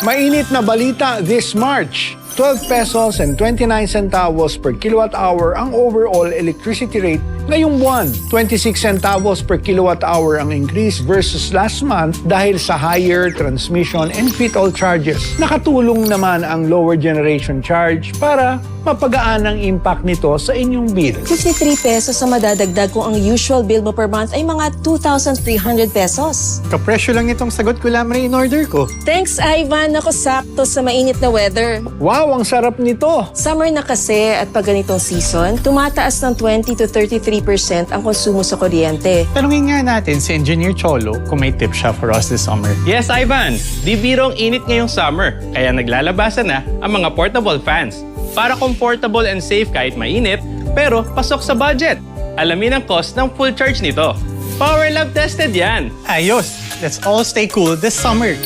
Mainit na balita this March. 12 pesos and 29 centavos per kilowatt hour ang overall electricity rate ngayong buwan. 26 centavos per kilowatt hour ang increase versus last month dahil sa higher transmission and fit-all charges. Nakatulong naman ang lower generation charge para mapagaan ang impact nito sa inyong bill. 53 pesos ang madadagdag kung ang usual bill mo per month ay mga 2,300 pesos. Kapresyo lang itong sagot ko lamang in order ko. Thanks, Ivan. Ako sakto sa mainit na weather. Wow, ang sarap nito! Summer na kasi at pag ganitong season, tumataas ng 20 to 33% ang konsumo sa kuryente. Tanungin nga natin si Engineer Cholo kung may tip siya for us this summer. Yes, Ivan! Di birong init ngayong summer, kaya naglalabasan na ang mga portable fans. Para comfortable and safe kahit mainit, pero pasok sa budget. Alamin ang cost ng full charge nito. Power Lab tested yan! Ayos! Let's all stay cool this summer.